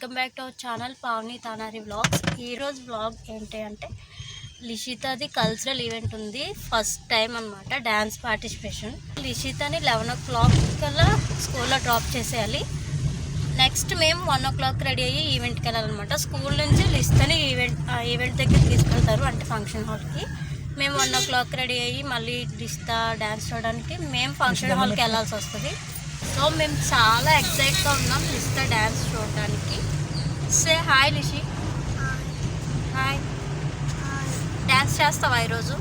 Welcome back to our channel Pavani Tanari vlogs. ఈరోజు vlog ఏంటి అంటే లిషితాది కల్చరల్ ఈవెంట్ ఉంది. ఫస్ట్ టైం అనమాట డ్యాన్స్ పార్టిసిపేషన్. లిషితాని 11 o'clock కల్లా స్కూల్లో డ్రాప్ చేసేయాలి. నెక్స్ట్ మేము 1 o'clock రెడీ అయ్యి ఈవెంట్కి వెళ్ళాలన్నమాట. స్కూల్ నుంచి లిషితాని ఈవెంట్ దగ్గర తీసుకెళ్తారు, అంటే ఫంక్షన్ హాల్కి. మేము 1 o'clock రెడీ అయ్యి మళ్ళీ లిషితా డ్యాన్స్ చూడడానికి మేము ఫంక్షన్ హాల్కి వెళ్ళాల్సి వస్తుంది. సో మేము చాలా ఎక్సైట్గా ఉన్నాం లిషితా డ్యాన్స్ చూడడానికి. Say hi Lishi. Hi. Dance చేస్తావా ఈరోజు?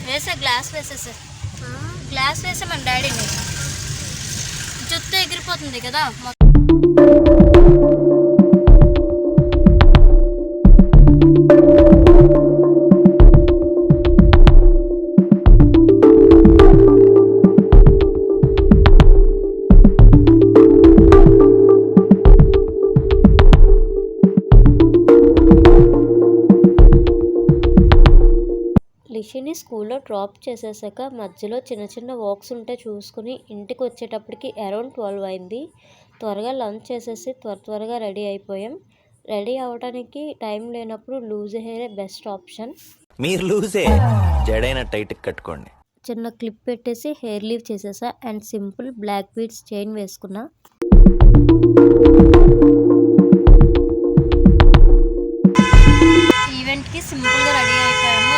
వేసే గ్లాస్ వేసేసే. గ్లాస్ వేసే మన డాడీని జుత్తు ఎగిరిపోతుంది కదా. లిషిని స్కూల్లో డ్రాప్ చేసేసాక మధ్యలో చిన్న చిన్న వర్క్స్ ఉంటే చూసుకుని ఇంటికి వచ్చేటప్పటికి అరౌండ్ 12 అయింది. త్వరగా లంచ్ చేసేసి త్వరగా రెడీ అయిపోయాం. రెడీ అవ్వడానికి టైం లేనప్పుడు లూజ్ హెయిర్ బెస్ట్ ఆప్షన్. మీరు లూజే జడైన టైట్ కట్టుకోండి. చిన్న క్లిప్ పెట్టేసి హెయిర్ లీవ్ చేసేసా and simple black beads chain వేసుకున్నా. ఈవెంట్కి సింపుల్గా రెడీ అయిపోయాము.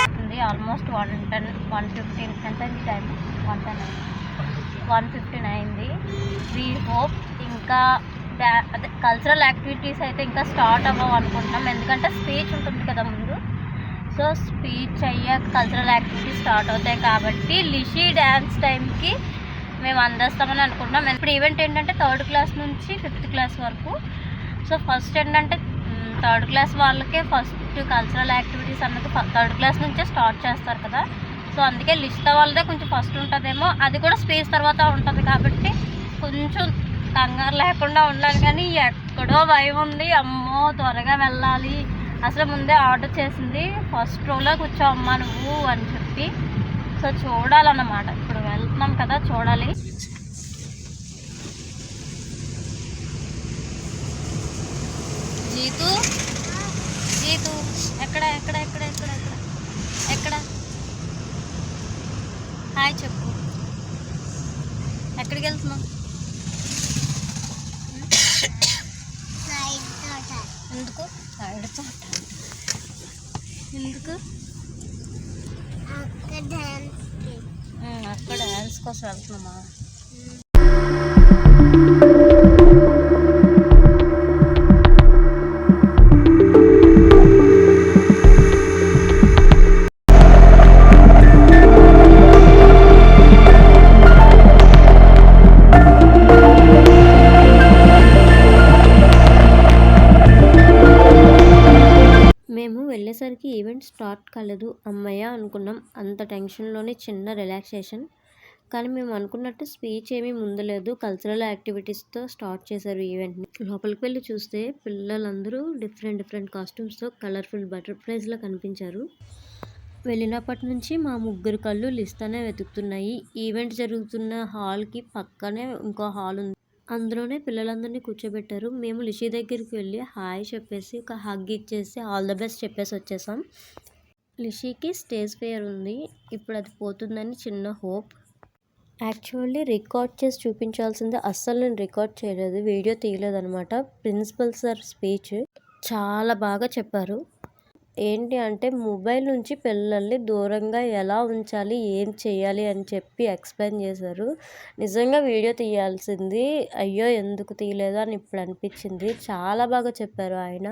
ఆల్మోస్ట్ 1:15 ఎంత టైం 1:15 అయింది. వీ హోప్ ఇంకా అదే కల్చరల్ యాక్టివిటీస్ అయితే ఇంకా స్టార్ట్ అవ్వవు అనుకుంటున్నాం, ఎందుకంటే స్పీచ్ ఉంటుంది కదా ముందు. సో స్పీచ్ అయ్యాక కల్చరల్ యాక్టివిటీస్ స్టార్ట్ అవుతాయి కాబట్టి లిషి డ్యాన్స్ టైంకి మేము అందేస్తామని అనుకుంటున్నాం. ఇప్పుడు ఈవెంట్ ఏంటంటే 3rd క్లాస్ నుంచి 5th క్లాస్ వరకు. సో ఫస్ట్ ఏంటంటే 3rd క్లాస్ వాళ్ళకే ఫస్ట్ కల్చరల్ యాక్టివిటీస్ అన్నది 3rd క్లాస్ నుంచే స్టార్ట్ చేస్తారు కదా. సో అందుకే లిషితా వాళ్ళదే కొంచెం ఫస్ట్ ఉంటుందేమో, అది కూడా స్పీచ్ తర్వాత ఉంటుంది కాబట్టి కొంచెం కంగారు లేకుండా ఉండాలి. కానీ ఎక్కడో భయం ఉంది, అమ్మో త్వరగా వెళ్ళాలి. అసలు ముందే ఆర్డర్ చేసింది ఫస్ట్ రోలో కూర్చోమ్మా నువ్వు అని చెప్పి. సో చూడాలన్నమాట, ఇప్పుడు వెళ్తున్నాం కదా చూడాలి. జీతు జీతు ఎక్కడ ఎక్కడ ఎక్కడ ఎక్కడ ఎక్కడ ఎక్కడ హాయ్ చెప్పు. ఎక్కడికి వెళ్తున్నాం? ఎందుకు సైడ్ తోట? ఎందుకు? అక్కడ డ్యాన్స్ కోసం వెళ్తున్నామా? మేము వెళ్ళేసరికి ఈవెంట్ స్టార్ట్ కాలేదు. అమ్మయ్య అనుకున్నాం. అంత టెన్షన్లోనే చిన్న రిలాక్సేషన్. కానీ మేము అనుకున్నట్టు స్పీచ్ ఏమీ ముందు లేదు, కల్చరల్ యాక్టివిటీస్తో స్టార్ట్ చేశారు ఈవెంట్ని. లోపలికి వెళ్ళి చూస్తే పిల్లలందరూ డిఫరెంట్ కాస్ట్యూమ్స్తో కలర్ఫుల్ బటర్ఫ్లైస్లో కనిపించారు. వెళ్ళినప్పటి నుంచి మా ముగ్గురు కళ్ళు లిస్తానే వెతుకుతున్నాయి. ఈవెంట్ జరుగుతున్న హాల్కి పక్కనే ఇంకో హాల్ ఉంది, అందులోనే పిల్లలందరినీ కూర్చోబెట్టారు. మేము లిషి దగ్గరికి వెళ్ళి హాయ్ చెప్పేసి ఒక హగ్ ఇచ్చేసి ఆల్ ద బెస్ట్ చెప్పేసి వచ్చేసాం. లిషికి స్టేజ్ ఫియర్ ఉంది, ఇప్పుడు అది పోతుందని చిన్న హోప్. యాక్చువల్లీ రికార్డ్ చేసి చూపించాల్సిందే, అస్సలు నేను రికార్డ్ చేయలేదు, వీడియో తీయలేదనమాట. ప్రిన్సిపల్ సార్ స్పీచ్ చాలా బాగా చెప్పారు. ఏంటి అంటే మొబైల్ నుంచి పిల్లల్ని దూరంగా ఎలా ఉంచాలి, ఏం చేయాలి అని చెప్పి ఎక్స్ప్లెయిన్ చేశారు. నిజంగా వీడియో తీయాల్సింది, అయ్యో ఎందుకు తీయలేదు అని ఇప్పుడు అనిపించింది. చాలా బాగా చెప్పారు ఆయన.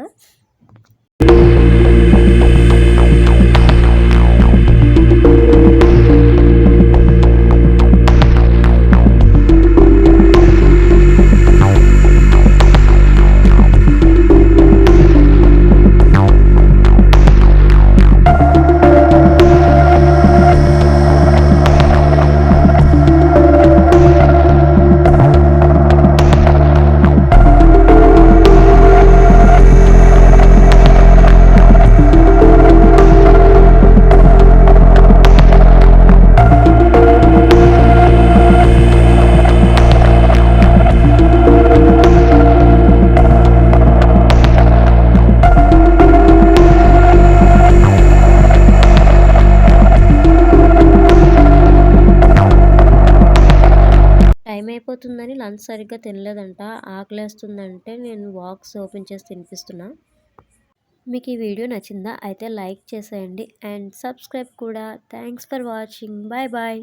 అయిపోతుందని లంచ్ సరిగ్గా తినలేదంట. ఆకలేస్తుందంటే నేను బాక్స్ ఓపెన్ చేసి తినిపిస్తున్నా. మీకు ఈ వీడియో నచ్చిందా? అయితే లైక్ చేసేయండి అండ్ సబ్స్క్రైబ్ కూడా. Thanks for watching. Bye bye.